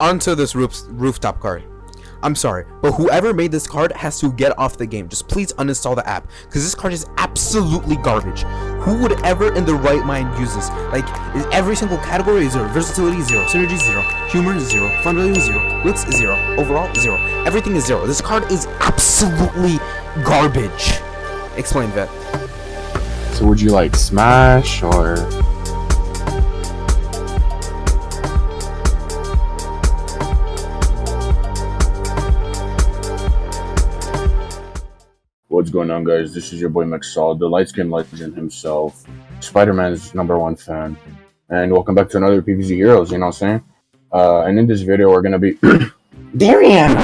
onto this rooftop card. I'm sorry, but whoever made this card has to get off the game. Just please uninstall the app, because this card is absolutely garbage. Who would ever in the right mind use this? Like, every single category is 0. Versatility is 0. Synergy is 0. Humor is 0. Fun value is 0. Wits is 0. Overall, 0. Everything is 0. This card is absolutely garbage. Explain that. So would you like Smash or... What's going on, guys? This is your boy McSalt, the light-skinned legend himself, Spider-Man's #1 fan, and welcome back to another PvZ Heroes, you know what I'm saying? And in this video, we're gonna be... Darian!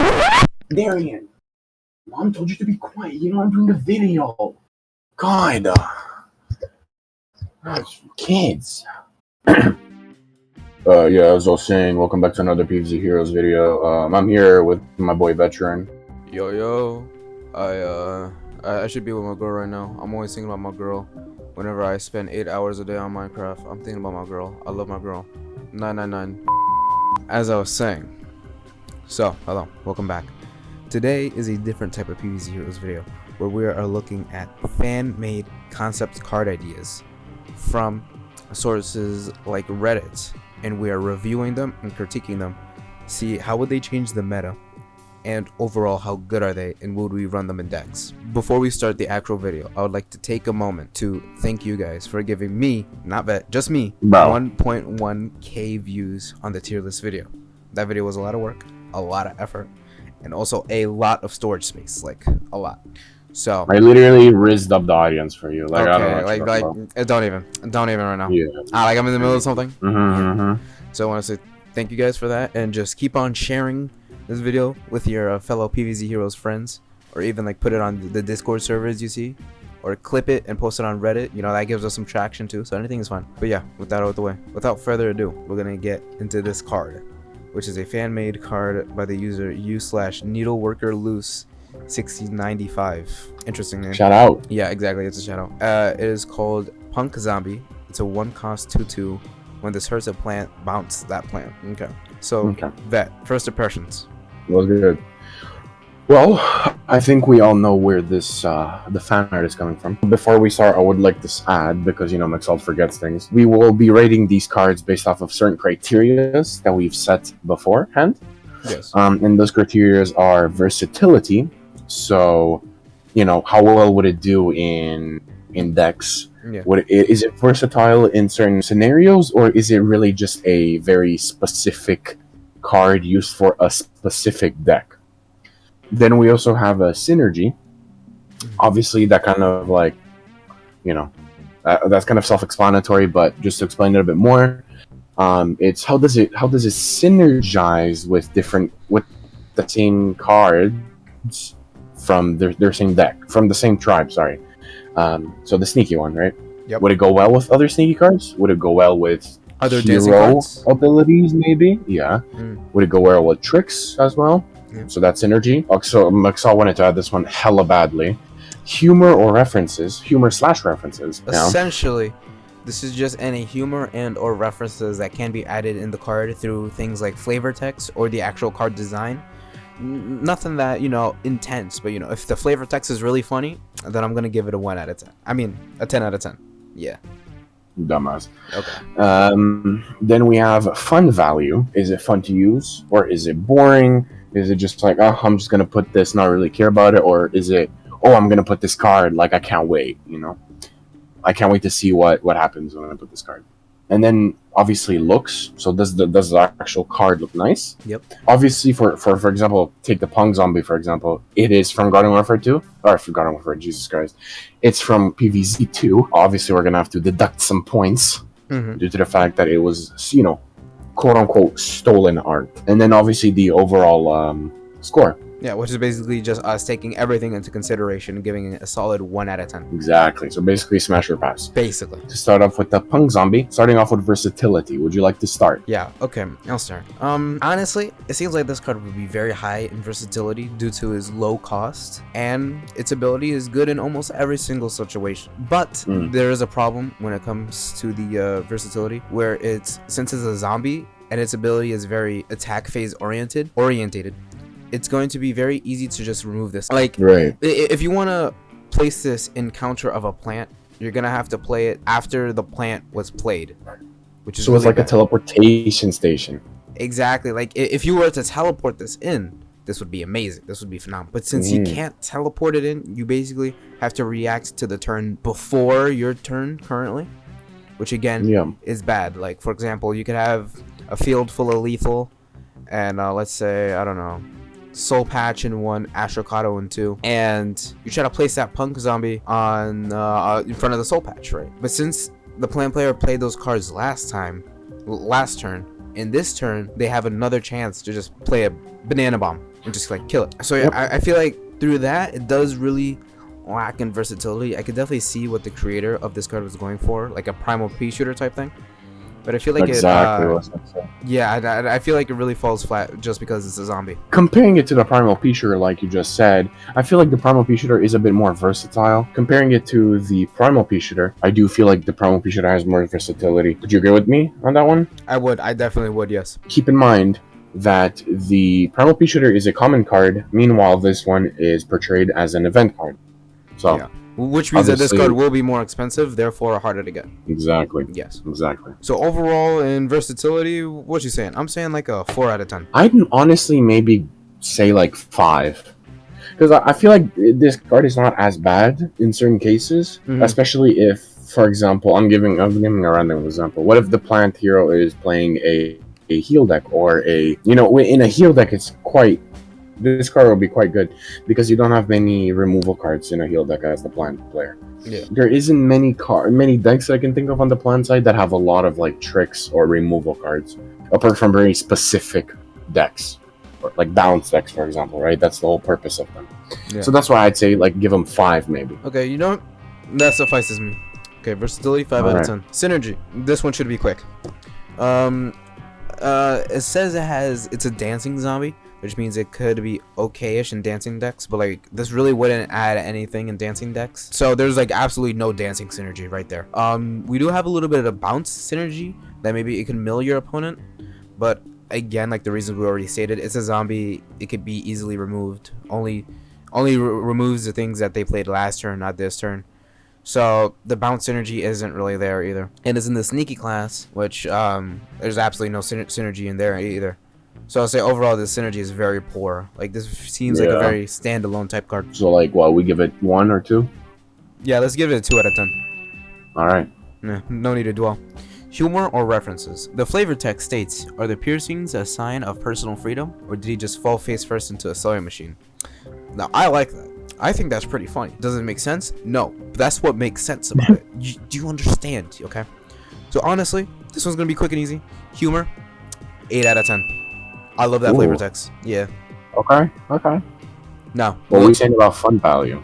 Mom told you to be quiet, you know I'm doing the video. God, kids. Yeah, as I was saying, welcome back to another PvZ Heroes video. I'm here with my boy Veteran. Yo, I should be with my girl right now. I'm always thinking about my girl. Whenever I spend 8 hours a day on Minecraft, I'm thinking about my girl. I love my girl. 999. As I was saying, so hello, welcome back. Today is a different type of PvZ Heroes video, where we are looking at fan-made concept card ideas from sources like Reddit, and we are reviewing them and critiquing them. See how would they change the meta, and overall how good are they, and would we run them in decks. Before we start the actual video, I would like to take a moment to thank you guys for giving me, not Vet, just me, 1.1k views on the tier list video. That video was a lot of work, a lot of effort, and also a lot of storage space, like a lot. So I literally rizzed up the audience for you. Like, okay, I don't know don't even right now. Yeah. Like I'm in the middle of something. Mm-hmm. So I want to say thank you guys for that, and just keep on sharing this video with your fellow PvZ Heroes friends, or even like put it on the Discord servers you see, or clip it and post it on Reddit. You know, that gives us some traction too, so anything is fine. But yeah, with that out of the way, without further ado, we're gonna get into this card, which is a fan-made card by the user u/needleworkerloose 1695. Interesting name. Shout out. Yeah, exactly, it's a shout out. It is called Punk Zombie. It's a 1-cost 2/2. When this hurts a plant, bounce that plant. Okay, so Vet, first impressions. Was good. Well, I think we all know where this the fan art is coming from. Before we start, I would like to add, because you know McSalt forgets things, we will be rating these cards based off of certain criteria that we've set beforehand. Yes. And those criteria are versatility. So, you know, how well would it do in decks? Yeah. Is it versatile in certain scenarios, or is it really just a very specific card used for a specific deck? Then we also have a synergy. Obviously, that kind of like, you know, that's kind of self-explanatory, but just to explain it a bit more, it's how does it synergize with the same cards from their same deck, from the same tribe, sorry. So the sneaky one, right? Yep. Would it go well with other sneaky cards? Would it go well with other hero abilities, maybe? Yeah. Would it go well with tricks as well? Yeah. So that's synergy. So McSalt wanted to add this one hella badly. Humor or references. Humor/references. Essentially, this is just any humor and or references that can be added in the card through things like flavor text or the actual card design. Nothing that, you know, intense, but you know, if the flavor text is really funny, then I'm gonna give it a 1 out of 10. I mean, a 10 out of 10. Yeah. Dumbass. Okay. Then we have fun value. Is it fun to use, or is it boring? Is it just like, oh, I'm just gonna put this, not really care about it, or is it, oh, I'm gonna put this card, like I can't wait, you know? I can't wait to see what happens when I put this card. And then obviously looks. So does the actual card look nice? Yep. Obviously, for example, take the Punk Zombie, for example. It is from Garden Warfare 2. Or from Garden Warfare, Jesus Christ. It's from PvZ 2. Obviously, we're going to have to deduct some points due to the fact that it was, you know, quote-unquote stolen art. And then obviously the overall score. Yeah, which is basically just us taking everything into consideration and giving it a solid 1 out of 10. Exactly. So basically smash or pass. Basically. To start off with the Punk Zombie, starting off with versatility. Would you like to start? Yeah, okay, I'll start. Honestly, it seems like this card would be very high in versatility due to its low cost, and its ability is good in almost every single situation. But there is a problem when it comes to the versatility, where since it's a zombie, and its ability is very attack phase orientated, it's going to be very easy to just remove this. Like, Right. if you want to place this in counter of a plant, you're gonna have to play it after the plant was played, which is So it's really like a bad. teleportation station. Exactly. Like, if you were to teleport this in, this would be amazing. This would be phenomenal. But since you can't teleport it in, you basically have to react to the turn before your turn currently, which again Yeah. is bad. Like, for example, you could have a field full of lethal, and let's say, I don't know, Soul Patch in 1, Astrocado in 2, and you try to place that punk zombie on in front of the Soul Patch, right? But since the plant player played those cards last turn, in this turn they have another chance to just play a banana bomb and just like kill it. So yeah, I feel like through that it does really lack in versatility. I could definitely see what the creator of this card was going for, like a primal pea shooter type thing. But I feel like Exactly what I said. yeah, I feel like it really falls flat just because it's a zombie. Comparing it to the Primal Pea Shooter, like you just said, I feel like the Primal Pea Shooter is a bit more versatile. Comparing it to the Primal Pea Shooter, I do feel like the Primal Pea Shooter has more versatility. Would you agree with me on that one? I definitely would, yes. Keep in mind that the Primal Pea Shooter is a common card, meanwhile this one is portrayed as an event card. So, Yeah. Which means that this obviously- card will be more expensive, therefore harder to get. exactly. Yes. Exactly. So overall in versatility, what you saying? I'm saying like a 4 out of 10. I'd honestly maybe say like 5. Because I feel like this card is not as bad in certain cases, especially if, for example, I'm giving a random example. What if the plant hero is playing a heal deck, or in a heal deck this card will be quite good because you don't have many removal cards in a heal deck as the plant player. Yeah. There isn't many decks I can think of on the plant side that have a lot of like tricks or removal cards, apart from very specific decks, or like bounce decks, for example. Right, that's the whole purpose of them. Yeah. So that's why I'd say like give them 5 maybe. Okay, you know what? That suffices me. Okay, versatility 5 out of 10. Synergy. This one should be quick. It says it's a dancing zombie, which means it could be okay-ish in dancing decks, but like this really wouldn't add anything in dancing decks. So there's like absolutely no dancing synergy right there. We do have a little bit of bounce synergy that maybe it can mill your opponent, but again, like the reasons we already stated, it's a zombie. It could be easily removed. Only removes the things that they played last turn, not this turn. So the bounce synergy isn't really there either. And it's in the sneaky class, which there's absolutely no synergy in there either. So I'll say overall the synergy is very poor. Like this seems like a very standalone type card. So like, well, we give it 1 or 2. Yeah, let's give it a 2 out of 10. All right. No need to dwell. Humor or references. The flavor text states, "Are the piercings a sign of personal freedom, or did he just fall face first into a sewing machine?" Now I like that. I think that's pretty funny. Does it make sense? No. But that's what makes sense about it. Do you understand? Okay. So honestly, this one's gonna be quick and easy. Humor, 8 out of 10. I love that flavor text. Yeah. Okay. No. What are we saying about fun value?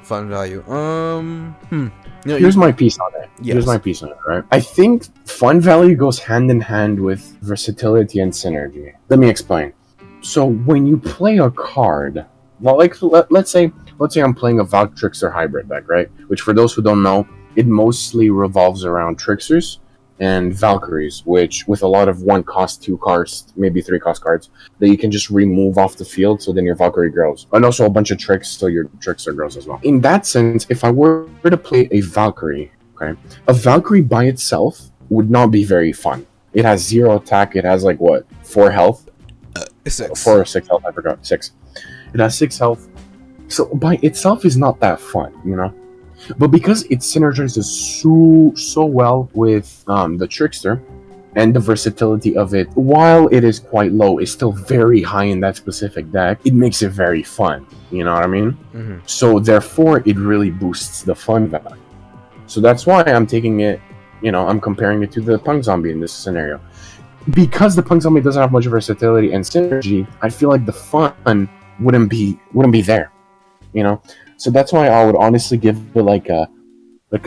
Fun value. You know, Here's my piece on it. Yes. Right? I think fun value goes hand in hand with versatility and synergy. Let me explain. So when you play a card, well, like let's say I'm playing a Valk Trickster hybrid deck, right? Which for those who don't know, it mostly revolves around Tricksters and Valkyries, which with a lot of 1 cost, 2 cost, maybe 3 cost cards that you can just remove off the field, so then your Valkyrie grows. And also a bunch of tricks, so your Trickster grows as well. In that sense, if I were to play a Valkyrie, okay, a Valkyrie by itself would not be very fun. It has 0 attack, it has like what, 4 health? 6. 4 or 6 health, I forgot. 6. It has 6 health. So by itself is not that fun, you know? But because it synergizes so well with the Trickster, and the versatility of it, while it is quite low, is still very high in that specific deck, it makes it very fun. You know what I mean? So therefore, it really boosts the fun value. So that's why I'm taking it, I'm comparing it to the Punk Zombie in this scenario. Because the Punk Zombie doesn't have much versatility and synergy, I feel like the fun wouldn't be there. So that's why I would honestly give it like a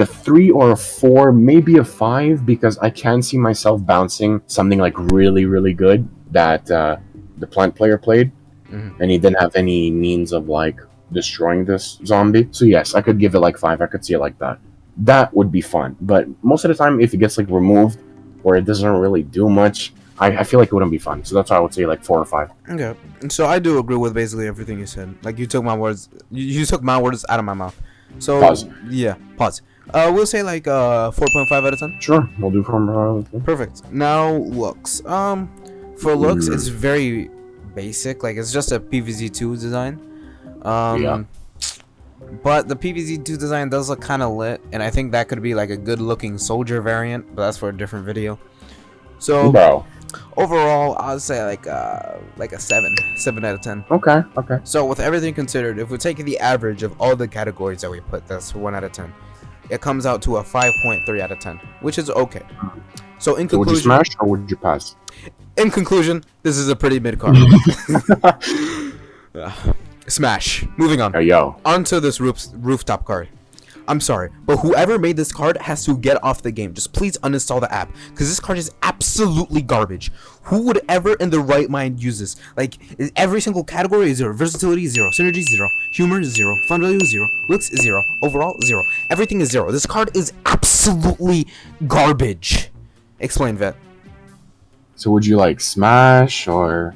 3 or a 4, maybe a 5, because I can see myself bouncing something like really, really good that the plant player played, and he didn't have any means of like destroying this zombie. So yes, I could give it like 5. I could see it like that. That would be fun. But most of the time, if it gets like removed, or it doesn't really do much, I feel like it wouldn't be fun. So that's why I would say like 4 or 5. Okay, so I do agree with basically everything you said. Like you took my words, you took my words out of my mouth. So Pause. yeah, pause. We'll say like 4.5 out of 10. Sure, we'll do from Perfect. Now looks. For looks, it's very basic. Like it's just a PvZ2 design. Yeah. But the PvZ2 design does look kind of lit, and I think that could be like a good-looking soldier variant. But that's for a different video. So Bro. overall, I'll say like a 7 out of 10. Okay. So with everything considered, if we take the average of all the categories that we put, that's 1 out of 10. It comes out to a 5.3 out of 10, which is okay. So in conclusion, would you smash or would you pass? In conclusion, this is a pretty mid card. Smash. Moving on. Hey, yo. Onto this rooftop card. I'm sorry, but whoever made this card has to get off the game. Just please uninstall the app, because this card is absolutely garbage. Who would ever in the right mind use this? Like, every single category is 0. Versatility is 0. Synergy is 0. Humor is 0. Fun value is 0. Looks is 0. Overall, 0. Everything is 0. This card is absolutely garbage. Explain, Vet. So would you like smash or...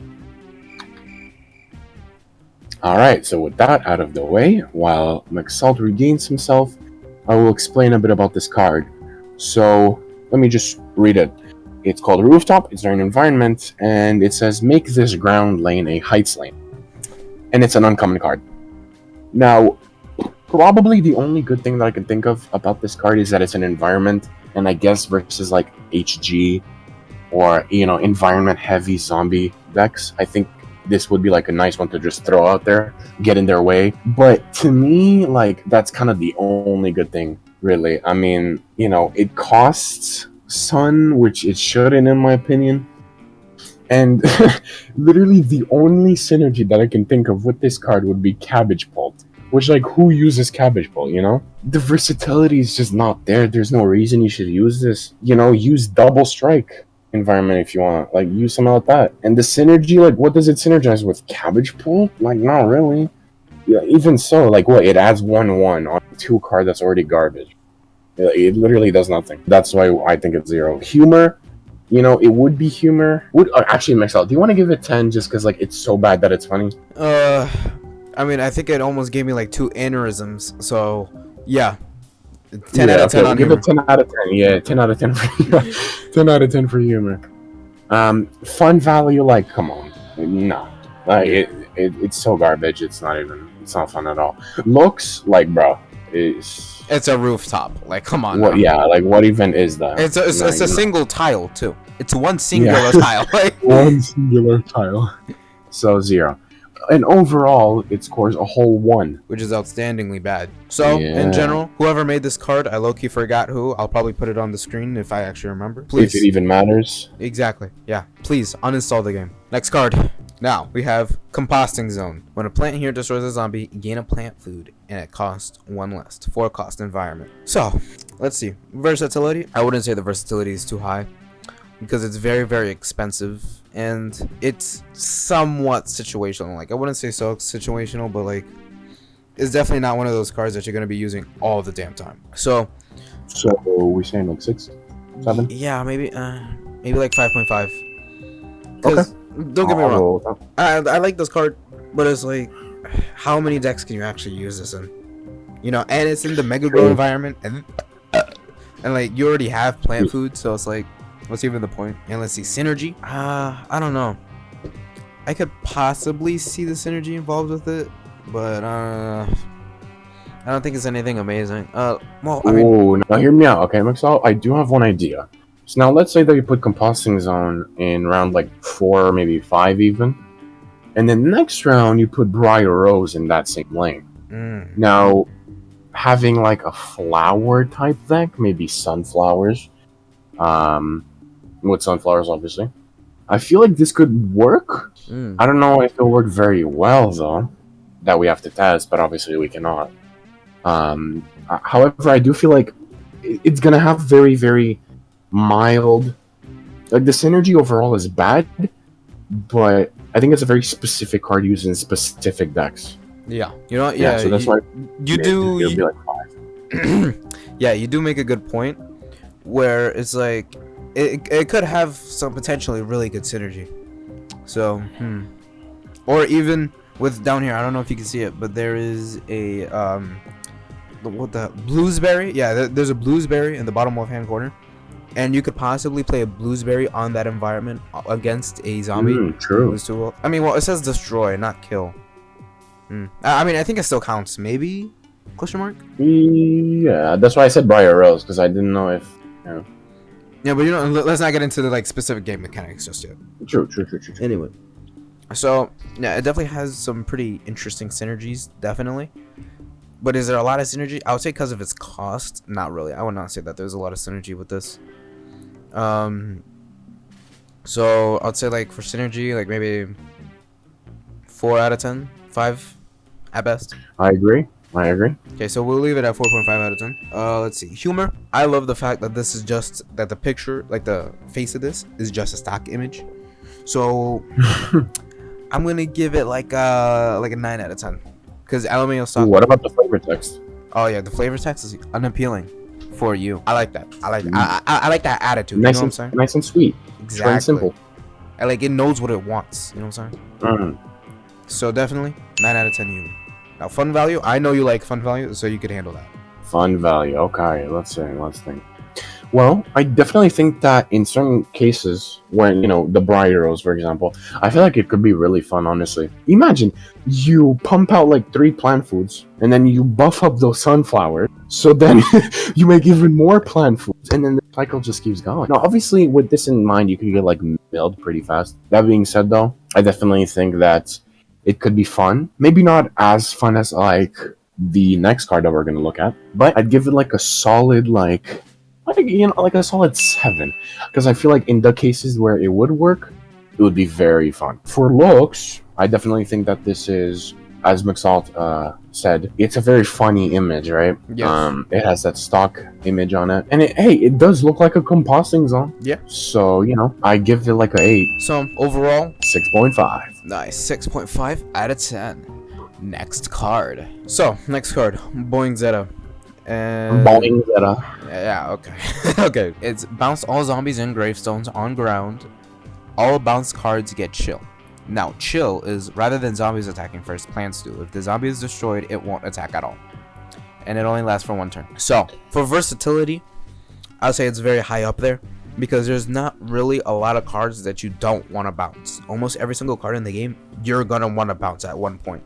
Alright, so with that out of the way, while McSalt regains himself, I will explain a bit about this card. So, let me just read it. It's called Rooftop, it's an environment, and it says, make this ground lane a heights lane. And it's an uncommon card. Now, probably the only good thing that I can think of about this card is that it's an environment, and I guess versus like HG, or, you know, environment-heavy zombie decks, I think this would be like a nice one to just throw out there, get in their way. But to me, like, that's kind of the only good thing, really. I mean, you know, it costs Sun, which it shouldn't, in my opinion. And literally the only synergy that I can think of with this card would be Cabbage Bolt. Which, like, who uses Cabbage Bolt, you know? The versatility is just not there. There's no reason you should use this. You know, use Double Strike environment if you want. Like, use something like that. And the synergy, like, what does it synergize with? Cabbage Bolt? Like, not really. Yeah, even so, like, what? It adds 1/1 on a 2 card that's already garbage. It literally does nothing. That's why I think it's 0. Humor, you know, it would be humor. Actually, McSalt, do you want to give it 10 just because, like, it's so bad that it's funny? I mean, I think it almost gave me like 2 aneurysms. So, yeah. 10 out of 10 on give humor. it 10 out of 10. Yeah, 10 out of 10 for humor. 10 out of 10 for humor. Fun value, like, come on. No. Like, it's so garbage. It's not fun at all. Looks, like, bro, it's a rooftop. Like, come on. What? Yeah, like, what even is that? It's a single tile, too. It's one singular tile. Like, one singular tile. So, 0. And overall, it scores a whole 1. Which is outstandingly bad. So, in general, whoever made this card, I low-key forgot who. I'll probably put it on the screen if I actually remember. Please. If it even matters. Exactly. Yeah. Please, uninstall the game. Next card. Now, we have Composting Zone. When a plant here destroys a zombie, you gain a plant food, and it costs 1 less. 4 cost environment. So, let's see. Versatility. I wouldn't say the versatility is too high, because it's very, very expensive, and it's somewhat situational. Like, I wouldn't say so situational, but, like, it's definitely not one of those cards that you're going to be using all the damn time. So we're saying like 6, 7? Yeah, maybe like 5.5. Okay. Don't get me wrong. I like this card, but it's like, how many decks can you actually use this in? You know, and it's in the Mega Grow environment, and like, you already have plant food, so it's like, what's even the point? And let's see, synergy. I don't know. I could possibly see the synergy involved with it, but I don't think it's anything amazing. Well, I mean, now hear me out, okay, McSalt? I do have one idea. So now let's say that you put Composting Zone in round like 4 or maybe 5 even, and then next round you put Briar Rose in that same lane. Now, having like a flower type deck, maybe sunflowers, with sunflowers obviously, I feel like this could work. I don't know if it'll work very well though. That we have to test, but obviously we cannot. However, I do feel like it's gonna have very, very mild, like, the synergy overall is bad, but I think it's a very specific card used in specific decks. Yeah, you know what? Yeah, so that's why it'll be like 5. Yeah, you do make a good point, where it's like, it could have some potentially really good synergy. So, or even with down here, I don't know if you can see it, but there is a what the bluesberry? Yeah, there's a bluesberry in the bottom left hand corner, and you could possibly play a bluesberry on that environment against a zombie. True. I mean, well, it says destroy, not kill. I mean, I think it still counts. Maybe? Question mark? Yeah, that's why I said Briar Rose, because I didn't know if. Yeah, but let's not get into the like specific game mechanics just yet. True. Anyway, so yeah, it definitely has some pretty interesting synergies, definitely. But is there a lot of synergy? I would say because of its cost, not really. I would not say that there's a lot of synergy with this. So I'd say like for synergy, like maybe 4 out of 10, 5 at best. I agree. Okay, so we'll leave it at 4.5 out of 10. Let's see. Humor. I love the fact that this is just that the picture, like the face of this, is just a stock image. So I'm gonna give it like a 9 out of 10. Because LMAO stock. What about the flavor text? Oh yeah, the flavor text is unappealing for you. I like that. I like that attitude. Nice, you know what I'm saying? Nice and sweet. Exactly. Short and simple. And like it knows what it wants. You know what I'm saying? So definitely 9 out of 10 humor. Now fun value. I know you like fun value, so you could handle that. Fun value. Okay, let's think. Well, I definitely think that in certain cases, when, the Briar Rose, for example, I feel like it could be really fun, honestly. Imagine you pump out like 3 plant foods, and then you buff up those sunflowers, so then you make even more plant foods, and then the cycle just keeps going. Now, obviously, with this in mind, you could get like milled pretty fast. That being said, though, I definitely think that it could be fun. Maybe not as fun as like the next card that we're going to look at, but I'd give it like a solid like a solid 7, because I feel like in the cases where it would work, it would be very fun. For looks, I definitely think that this is, as McSalt said, it's a very funny image, right? Yes. It has that stock image on it, and it does look like a composting zone. Yeah. So I give it like a 8. So overall, 6.5. nice. 6.5 out of 10. Next card. So next card, Boing Zetta. And Boing Zetta. yeah, okay. Okay, it's bounce all zombies and gravestones on ground. All bounce cards get chill. Now chill is rather than zombies attacking first, plants do. If the zombie is destroyed, it won't attack at all, and it only lasts for 1 turn. So for versatility, I'll say it's very high up there, because there's not really a lot of cards that you don't want to bounce. Almost every single card in the game you're gonna want to bounce at one point.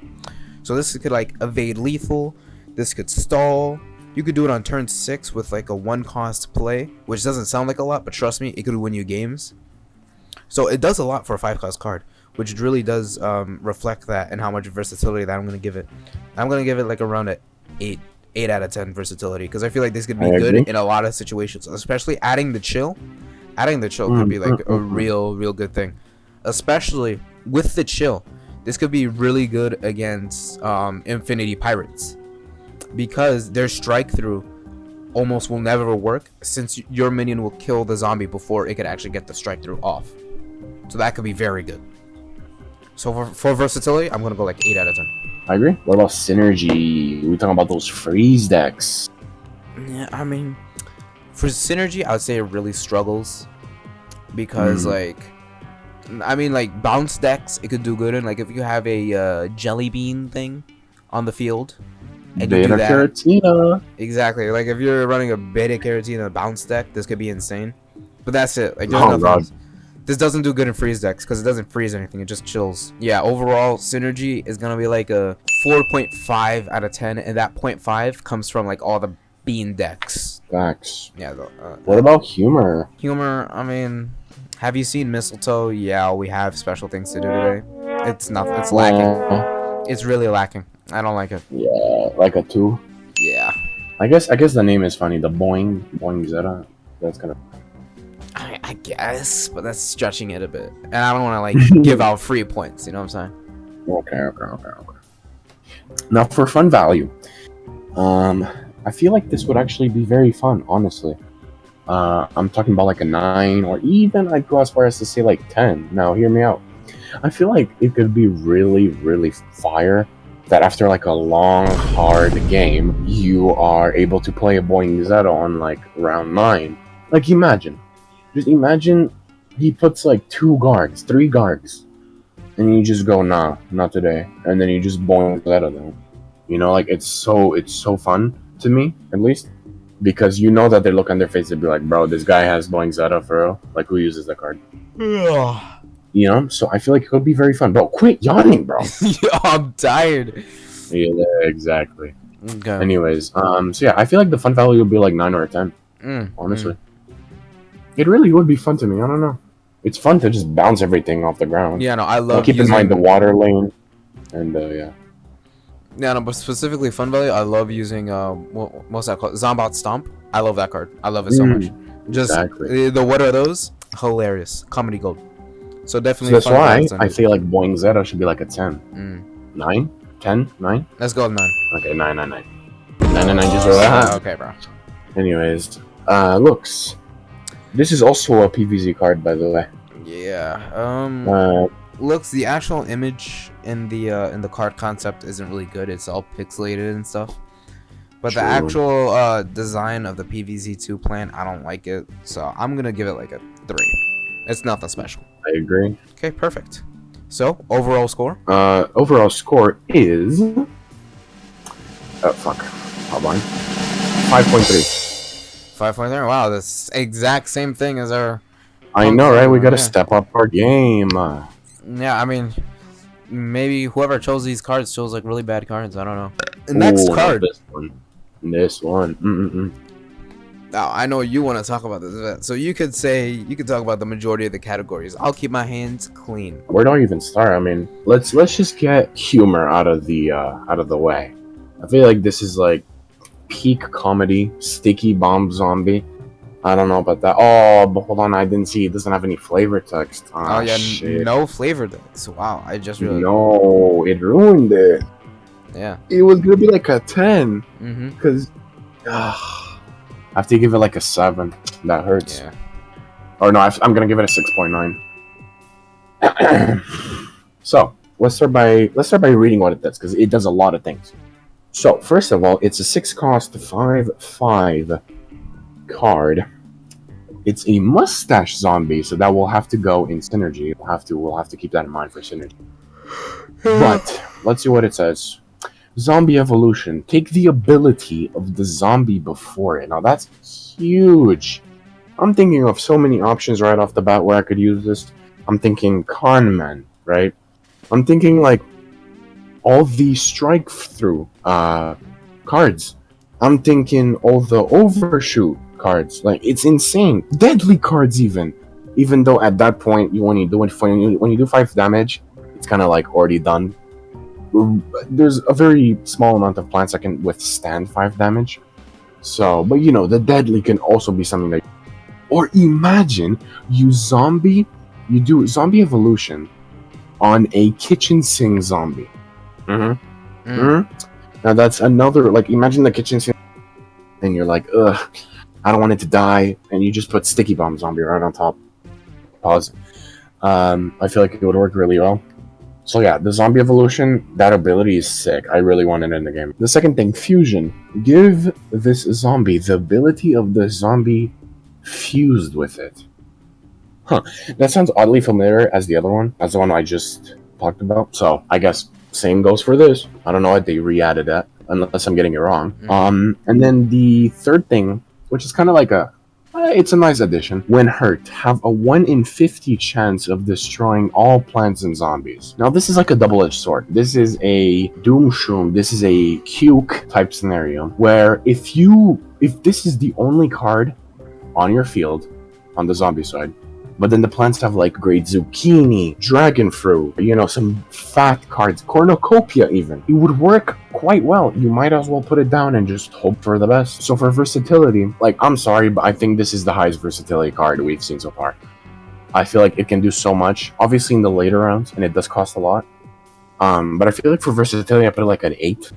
So this could like evade lethal, this could stall. You could do it on turn 6 with like a 1 cost play, which doesn't sound like a lot, but trust me, it could win you games. So it does a lot for a 5 cost card, which really does reflect that and how much versatility that I'm going to give it. I'm going to give it like around a 8 out of 10 versatility, because I feel like this could be good in a lot of situations, especially adding the chill. Adding the chill could be like a real good thing, especially with the chill. This could be really good against Infinity Pirates, because their strike through almost will never work, since your minion will kill the zombie before it could actually get the strike through off. So that could be very good. So for versatility, I'm gonna go like 8 out of 10. I agree. What about synergy? We're talking about those freeze decks. Yeah, I mean, for synergy, I would say it really struggles, because like bounce decks, it could do good in, like if you have a jelly bean thing on the field. And Beta Carotene. Exactly. Like if you're running a Beta Carotene bounce deck, this could be insane. But that's it. Like there's nothing else. This doesn't do good in freeze decks, because it doesn't freeze anything. It just chills. Yeah, overall synergy is gonna be like a 4.5 out of 10, and that 0.5 comes from like all the bean decks. Facts. Yeah. What about humor? Humor. I mean, have you seen Mistletoe? Yeah, we have special things to do today. It's nothing. It's lacking. It's really lacking. I don't like it. Yeah, like a 2. Yeah. I guess the name is funny. The Boing Zetta. That's kind of. I guess, but that's stretching it a bit, and I don't want to like give out free points. You know what I'm saying? Okay. Now for fun value, I feel like this would actually be very fun. Honestly, I'm talking about like a 9, or even I'd go as far as to say like 10. Now hear me out. I feel like it could be really fire, that after like a long hard game, you are able to play a Boing Zetta on like round 9. Like imagine Just imagine he puts like 2 guards, 3 guards, and you just go, nah, not today, and then you just boing zetta them. You know, like it's so fun to me, at least, because you know that they look on their face and be like, bro, this guy has boing zetta for real. Like, who uses that card? You know, so I feel like it could be very fun. Bro, quit yawning, bro. Yo, I'm tired. Yeah, exactly. Okay. Anyways, so yeah, I feel like the fun value would be like 9 or a 10. Honestly, it really would be fun to me. I don't know. It's fun to just bounce everything off the ground. Yeah, no, I love. Keep in mind the water lane, and yeah. Yeah, no, but specifically Fun Value, I love using what's that called? Zombot Stomp. I love that card. I love it so much. Just Exactly. the what are those? Hilarious. Comedy gold. So definitely. So that's why I feel like Boing Zetta should be like a 10. 9? 10? 9? Let's go with 9. Okay, 9, 9, 9. 9, 9, 9, just roll that. Okay, bro. Anyways, looks. This is also a PvZ card, by the way. Yeah. Looks, the actual image in the card concept isn't really good. It's all pixelated and stuff. But True. the actual design of the PvZ2 plan, I don't like it. So I'm gonna give it like a 3. It's nothing special. I agree. Okay, perfect. So overall score? Overall score is. Oh fuck. Hold on. 5.3. 5.3. Wow, that's exact same thing as our. I know, right? We gotta step up our game. Yeah, I mean, maybe whoever chose these cards chose like really bad cards. I don't know. Next card. This one. This one. Now I know you want to talk about this, so you could talk about the majority of the categories. I'll keep my hands clean. Where do I even start? I mean, let's just get humor out of the way. I feel like this is like peak comedy. Sticky bomb zombie. I don't know about that. Oh, but hold on, I didn't see. It doesn't have any flavor text. Oh yeah, shit. No flavor text. Wow, I just really. No, it ruined it. Yeah. It was gonna be like a 10. Because I have to give it like a 7. That hurts. Yeah. Or no, I'm gonna give it a 6.9. So let's start by reading what it does, because it does a lot of things. So first of all, it's a 6-cost 5/5 card. It's a mustache zombie, so that will have to go in synergy. We'll have to keep that in mind for synergy. But let's see what it says. Zombie evolution. Take the ability of the zombie before it. Now that's huge. I'm thinking of so many options right off the bat where I could use this. I'm thinking Conman, right? I'm thinking like all the strike through cards. I'm thinking all the overshoot cards. Like, it's insane. Deadly cards even though at that point when you do 5 damage, it's kind of like already done. There's a very small amount of plants that can withstand 5 damage. So, but you know, the deadly can also be something that. Or imagine you do zombie evolution on a kitchen sink zombie. Now that's another, like, imagine the kitchen sink and you're like, ugh, I don't want it to die, and you just put sticky bomb zombie right on top. Pause. I feel like it would work really well. So yeah, the zombie evolution, that ability is sick. I really want it in the game. The second thing, fusion. Give this zombie the ability of the zombie fused with it. Huh. That sounds oddly familiar as the other one, as the one I just talked about. So I guess same goes for this. I don't know why they re-added that, unless I'm getting it wrong. And then the third thing, which is kind of like it's a nice addition. When hurt, have a 1 in 50 chance of destroying all plants and zombies. Now this is like a double-edged sword. This is a Doom Shroom. This is a Cuke type scenario where if this is the only card on your field on the zombie side, but then the plants have like great zucchini, dragon fruit, you know, some fat cards, cornucopia even. It would work quite well. You might as well put it down and just hope for the best. So for versatility, like, I'm sorry, but I think this is the highest versatility card we've seen so far. I feel like it can do so much, obviously in the later rounds, and it does cost a lot. But I feel like for versatility, I put it like an 8,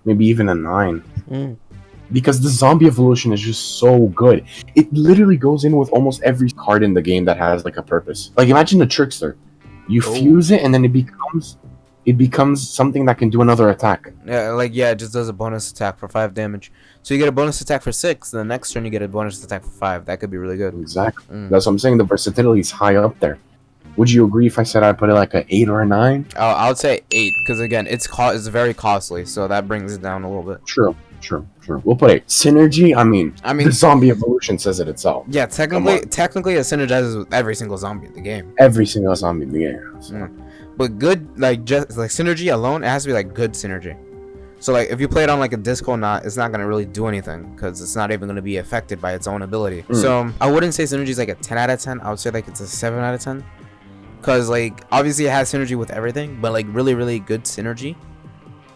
maybe even a 9. Because the zombie evolution is just so good. It literally goes in with almost every card in the game that has like a purpose. Like, imagine the trickster. You fuse it and then it becomes it becomes something that can do another attack. Yeah, like, yeah, it just does a bonus attack for 5 damage. So you get a bonus attack for 6, then the next turn you get a bonus attack for 5. That could be really good. Exactly. That's what I'm saying. The versatility is high up there. Would you agree if I said I put it like an 8 or a 9? I would say 8, because again, it's very costly, so that brings it down a little bit. True. We'll put 8. Synergy, I mean, the zombie evolution says it itself. Yeah, technically it synergizes with every single zombie in the game. Every single zombie in the game. So. But good, like, just like synergy alone, it has to be like good synergy. So like, if you play it on like a disco knot, it's not gonna really do anything because it's not even gonna be affected by its own ability. So I wouldn't say synergy is like a 10 out of 10. I would say like it's a 7 out of 10. Because like, obviously it has synergy with everything, but like really good synergy,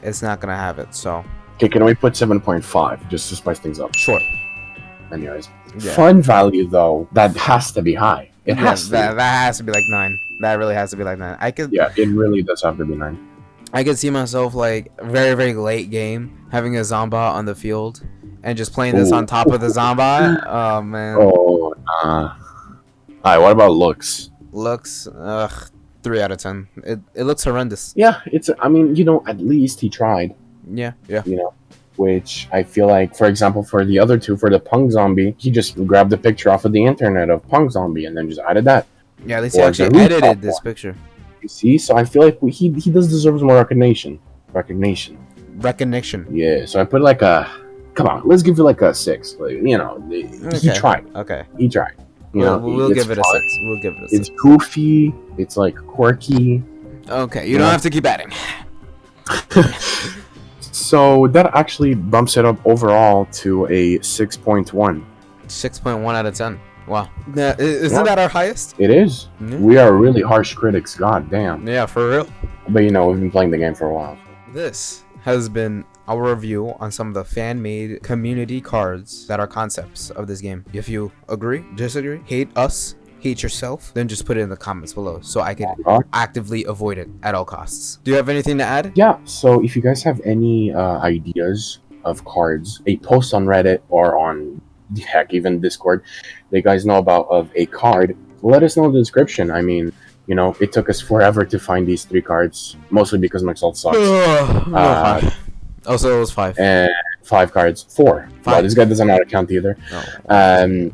it's not gonna have it. So okay, can we put 7.5 just to spice things up? Sure. Anyways, fun value though, that has to be high. It has to. That has to be like 9. That really has to be like 9. Yeah, it really does have to be 9. I could see myself like very late game having a Zombot on the field and just playing this on top of the Zombot. Oh man. Oh nah. Alright, what about looks? Looks, 3 out of 10. It looks horrendous. Yeah, I mean, at least he tried. Yeah. Which I feel like, for example, for the other two, for the Punk Zombie, he just grabbed a picture off of the internet of Punk Zombie and then just added that. Yeah, at least he actually edited this picture. You see? So I feel like he does deserve more recognition. Recognition. Yeah, so I put like a... Come on, let's give it like a 6. Like, he tried. Okay. He tried. We'll give it a 6. We'll give it a 6. It's goofy. It's like quirky. Okay, you don't have to keep adding. So that actually bumps it up overall to a 6.1. 6.1 out of 10. Wow. Isn't that our highest? It is. Yeah. We are really harsh critics. God damn. Yeah, for real. But we've been playing the game for a while. This has been our review on some of the fan-made community cards that are concepts of this game. If you agree, disagree, hate us, hate yourself, then just put it in the comments below so I can actively avoid it at all costs. Do you have anything to add? Yeah, so if you guys have any ideas of cards, a post on Reddit or on, heck, even Discord, that you guys know about of a card, let us know in the description. I mean, it took us forever to find these 3 cards, mostly because McSalt sucks. Also, it was 5. And 5 cards. 4. 5. Well, this guy doesn't know how to count either. No.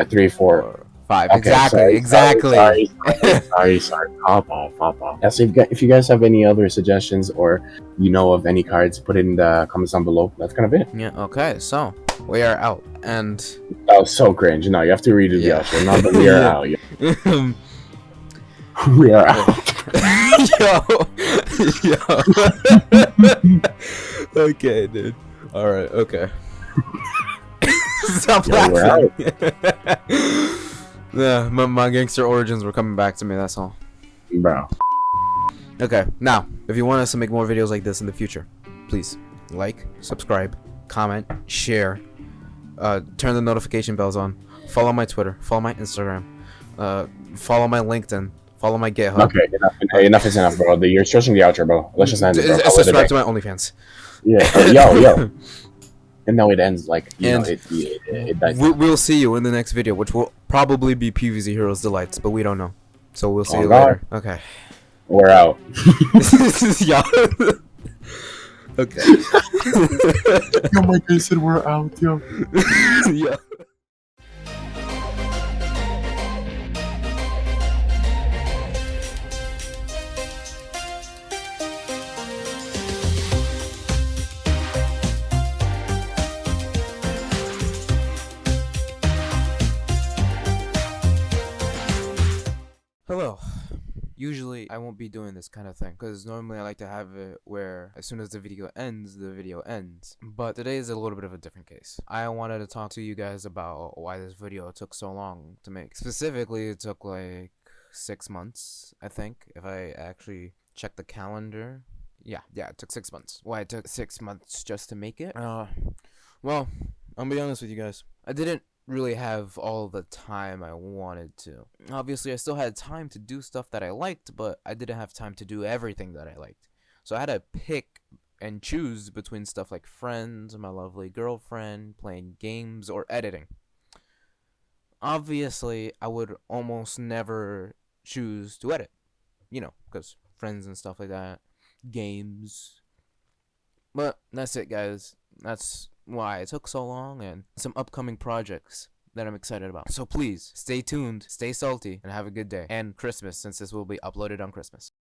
3, 4. 5. Okay, Exactly. Sorry. Pop off. Yeah, so if you guys have any other suggestions or of any cards, put it in the comments down below. That's kind of it. Yeah, okay, so we are out. And that was so cringe. No, you have to redo the outro. Not that we are out. We are out. Yo. Okay, dude. Alright, okay. Stop laughing. Yeah, my gangster origins were coming back to me, that's all. Bro. Okay, now, if you want us to make more videos like this in the future, please like, subscribe, comment, share, turn the notification bells on, follow my Twitter, follow my Instagram, follow my LinkedIn, follow my GitHub. Okay, enough is enough, bro. You're stretching the outro, bro. Let's just end it. Subscribe to my OnlyFans. Yeah, yo. And now it ends like, it dies. We'll see you in the next video, which will probably be PvZ Heroes Delights, but we don't know. So we'll see you later. Okay. We're out. Yeah. Okay. Yo, my guy said we're out, yo. Yeah. Hello. Usually I won't be doing this kind of thing because normally I like to have it where as soon as the video ends, but today is a little bit of a different case. I wanted to talk to you guys about why this video took so long to make. Specifically, it took like 6 months, I think, if I actually check the calendar. Yeah, it took 6 months. Why it took 6 months just to make it? Well, I'll be honest with you guys. I didn't really have all the time I wanted to. Obviously, I still had time to do stuff that I liked, but I didn't have time to do everything that I liked. So I had to pick and choose between stuff like friends, my lovely girlfriend, playing games, or editing. Obviously, I would almost never choose to edit, because friends and stuff like that, games. But that's it, guys. That's why it took so long, and some upcoming projects that I'm excited about. So please stay tuned, stay salty, and have a good day. And Christmas, since this will be uploaded on Christmas.